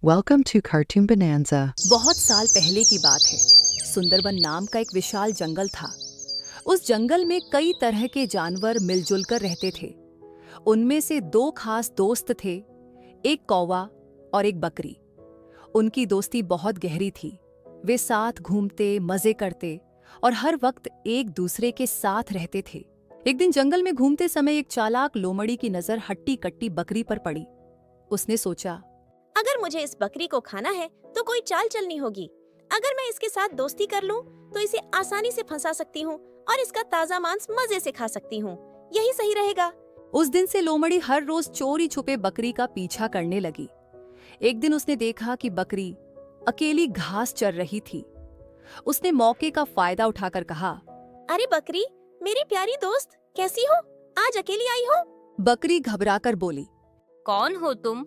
Welcome to Cartoon Bonanza. बहुत साल पहले की बात है। सुंदरबन नाम का एक विशाल जंगल था। उस जंगल में कई तरह के जानवर मिलजुल कर रहते थे। उनमें से दो खास दोस्त थे, एक कौवा और एक बकरी। उनकी दोस्ती बहुत गहरी थी। वे साथ घूमते, मजे करते और हर वक्त एक दूसरे के साथ रहते थे। एक दिन जंगल में घूमते समय एक चालाक लोमड़ी की नजर हट्टी कट्टी बकरी पर पड़ी। उसने सोचा, अगर मुझे इस बकरी को खाना है तो कोई चाल चलनी होगी। अगर मैं इसके साथ दोस्ती कर लूं तो इसे आसानी से फंसा सकती हूं और इसका ताजा मांस मजे से खा सकती हूं। यही सही रहेगा। उस दिन से लोमड़ी हर रोज चोरी छुपे बकरी का पीछा करने लगी। एक दिन उसने देखा कि बकरी अकेली घास चर रही थी। उसने मौके का फायदा उठाकर कहा, अरे बकरी, मेरी प्यारी दोस्त, कैसी हो? आज अकेली आई हो? बकरी घबराकर बोली, कौन हो तुम?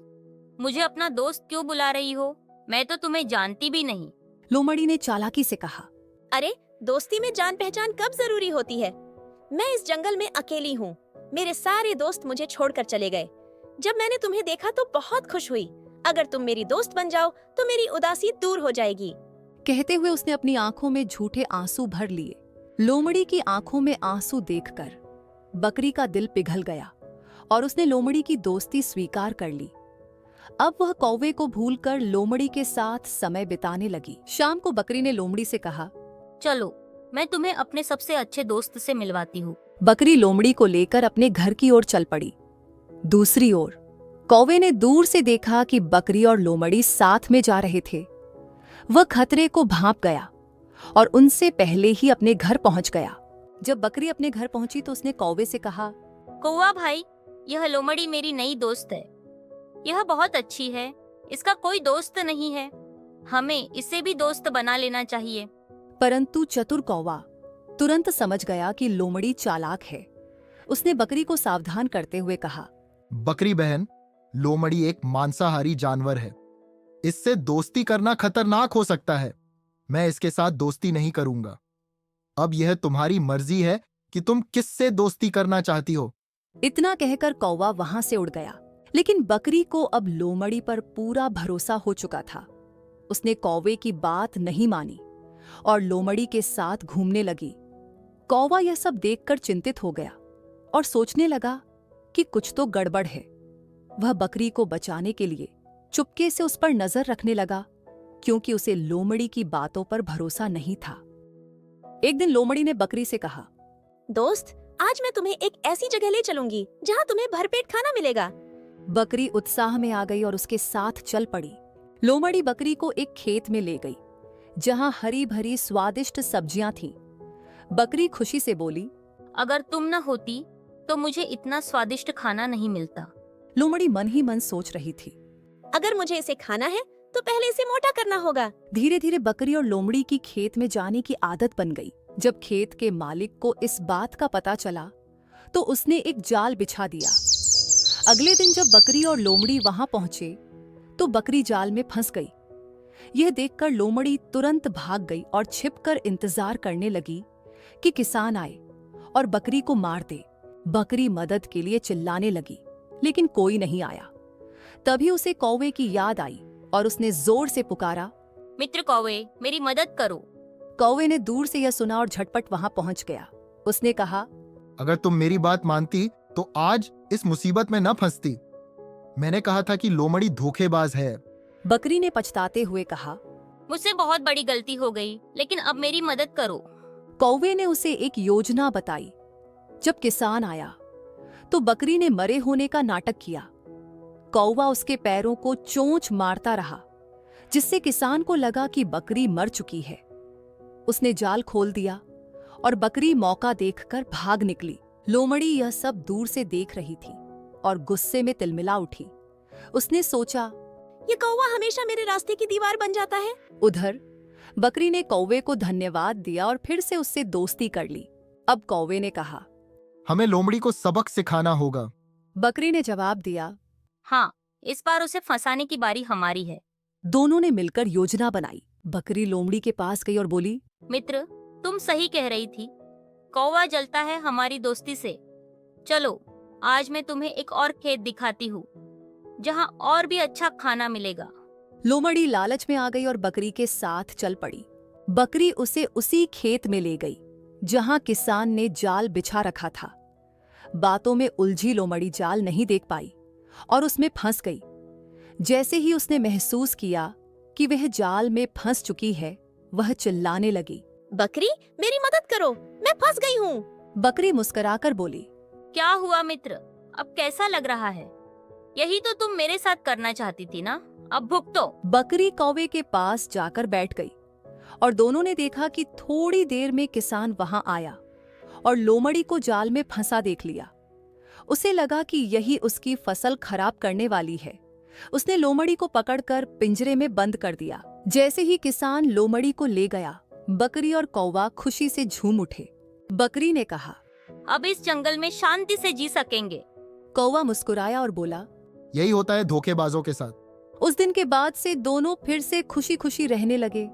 मुझे अपना दोस्त क्यों बुला रही हो? मैं तो तुम्हें जानती भी नहीं। लोमड़ी ने चालाकी से कहा, अरे दोस्ती में जान पहचान कब जरूरी होती है। मैं इस जंगल में अकेली हूँ। मेरे सारे दोस्त मुझे छोड़कर चले गए। जब मैंने तुम्हें देखा तो बहुत खुश हुई। अगर तुम मेरी दोस्त बन जाओ तो मेरी उदासी दूर हो जाएगी। कहते हुए उसने अपनी आंखों में झूठे आंसू भर लिए। लोमड़ी की आंखों में आंसू देखकर बकरी का दिल पिघल गया और उसने लोमड़ी की दोस्ती स्वीकार कर ली। अब वह कौवे को भूलकर लोमड़ी के साथ समय बिताने लगी। शाम को बकरी ने लोमड़ी से कहा, चलो, मैं तुम्हें अपने सबसे अच्छे दोस्त से मिलवाती हूँ। बकरी लोमड़ी को लेकर अपने घर की ओर चल पड़ी। दूसरी ओर कौवे ने दूर से देखा कि बकरी और लोमड़ी साथ में जा रहे थे। वह खतरे को भांप गया और उनसे पहले ही अपने घर पहुंच गया। जब बकरी अपने घर पहुंची तो उसने कौवे से कहा, कौवा भाई, यह लोमड़ी मेरी नई दोस्त है। यह बहुत अच्छी है। इसका कोई दोस्त नहीं है। हमें इसे भी दोस्त बना लेना चाहिए। परंतु चतुर कौवा तुरंत समझ गया कि लोमड़ी चालाक है। उसने बकरी को सावधान करते हुए कहा, बकरी बहन, लोमड़ी एक मांसाहारी जानवर है। इससे दोस्ती करना खतरनाक हो सकता है। मैं इसके साथ दोस्ती नहीं करूंगा। अब यह तुम्हारी मर्जी है कि तुम किससे दोस्ती करना चाहती हो। इतना कहकर कौवा वहां से उड़ गया। लेकिन बकरी को अब लोमड़ी पर पूरा भरोसा हो चुका था। उसने कौवे की बात नहीं मानी और लोमड़ी के साथ घूमने लगी। कौवा यह सब देखकर चिंतित हो गया और सोचने लगा कि कुछ तो गड़बड़ है। वह बकरी को बचाने के लिए चुपके से उस पर नजर रखने लगा, क्योंकि उसे लोमड़ी की बातों पर भरोसा नहीं था। एक दिन लोमड़ी ने बकरी से कहा, दोस्त, आज मैं तुम्हें एक ऐसी जगह ले चलूंगी जहाँ तुम्हें भरपेट खाना मिलेगा। बकरी उत्साह में आ गई और उसके साथ चल पड़ी। लोमड़ी बकरी को एक खेत में ले गई जहां हरी भरी स्वादिष्ट सब्जियां थीं। बकरी खुशी से बोली, अगर तुम न होती तो मुझे इतना स्वादिष्ट खाना नहीं मिलता। लोमड़ी मन ही मन सोच रही थी। अगर मुझे इसे खाना है तो पहले इसे मोटा करना होगा। धीरे धीरे बकरी और लोमड़ी की खेत में जाने की आदत बन गई। जब खेत के मालिक को इस बात का पता चला तो उसने एक जाल बिछा दिया। अगले दिन जब बकरी और लोमड़ी वहां पहुंचे तो बकरी जाल में फंस गई। यह देखकर लोमड़ी तुरंत भाग गई और छिपकर इंतजार करने लगी कि किसान आए और बकरी को मार दे। बकरी मदद के लिए चिल्लाने लगी, लेकिन कोई नहीं आया। तभी उसे कौवे की याद आई और उसने जोर से पुकारा, मित्र कौवे, मेरी मदद करो। कौवे ने दूर से यह सुना और झटपट वहां पहुंच गया। उसने कहा, अगर तुम मेरी बात मानती तो आज इस मुसीबत में न फंसती। मैंने कहा था कि लोमड़ी धोखेबाज है। बकरी ने पछताते हुए कहा। मुझसे बहुत बड़ी गलती हो गई, लेकिन अब मेरी मदद करो। कौवे ने उसे एक योजना बताई। जब किसान आया तो बकरी ने मरे होने का नाटक किया। कौवा उसके पैरों को चोंच मारता रहा, जिससे किसान को लगा कि बकरी मर चुकी है। उसने जाल खोल दिया और बकरी मौका देखकर भाग निकली। लोमड़ी यह सब दूर से देख रही थी और गुस्से में तिलमिला उठी। उसने सोचा, ये कौवा हमेशा मेरे रास्ते की दीवार बन जाता है। उधर बकरी ने कौवे को धन्यवाद दिया और फिर से उससे दोस्ती कर ली। अब कौवे ने कहा, हमें लोमड़ी को सबक सिखाना होगा। बकरी ने जवाब दिया, हाँ, इस बार उसे फंसाने की बारी हमारी है। दोनों ने मिलकर योजना बनाई। बकरी लोमड़ी के पास गई और बोली, मित्र, तुम सही कह रही थी। कौवा जलता है हमारी दोस्ती से। चलो, आज मैं तुम्हें एक और खेत दिखाती हूँ जहाँ और भी अच्छा खाना मिलेगा। लोमड़ी लालच में आ गई और बकरी के साथ चल पड़ी। बकरी उसे उसी खेत में ले गई जहां किसान ने जाल बिछा रखा था। बातों में उलझी लोमड़ी जाल नहीं देख पाई और उसमें फंस गई। जैसे ही उसने महसूस किया कि वह जाल में फंस चुकी है, वह चिल्लाने लगी। बकरी, मेरी मदद करो, मैं फंस गई हूँ। बकरी मुस्कुराकर बोली, क्या हुआ मित्र, अब कैसा लग रहा है? यही तो तुम मेरे साथ करना चाहती थी ना, अब भुगतो। बकरी कौवे के पास जाकर बैठ गई और दोनों ने देखा कि थोड़ी देर में किसान वहां आया और लोमड़ी को जाल में फंसा देख लिया। उसे लगा कि यही उसकी फसल खराब करने वाली है। उसने लोमड़ी को पकड़कर पिंजरे में बंद कर दिया। जैसे ही किसान लोमड़ी को ले गया, बकरी और कौवा खुशी से झूम उठे। बकरी ने कहा, अब इस जंगल में शांति से जी सकेंगे। कौवा मुस्कुराया और बोला, यही होता है धोखेबाजों के साथ। उस दिन के बाद से दोनों फिर से खुशी खुशी रहने लगे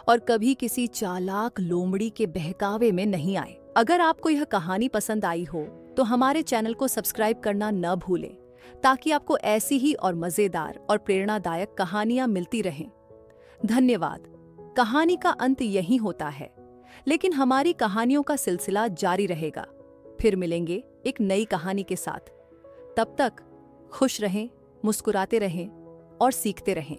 और कभी किसी चालाक लोमड़ी के बहकावे में नहीं आए। अगर आपको यह कहानी पसंद आई हो तो हमारे चैनल को सब्सक्राइब करना न भूलें, ताकि आपको ऐसी ही और मजेदार और प्रेरणादायक कहानियां मिलती रहें। धन्यवाद। कहानी का अंत यहीं होता है, लेकिन हमारी कहानियों का सिलसिला जारी रहेगा। फिर मिलेंगे एक नई कहानी के साथ। तब तक खुश रहें, मुस्कुराते रहें और सीखते रहें।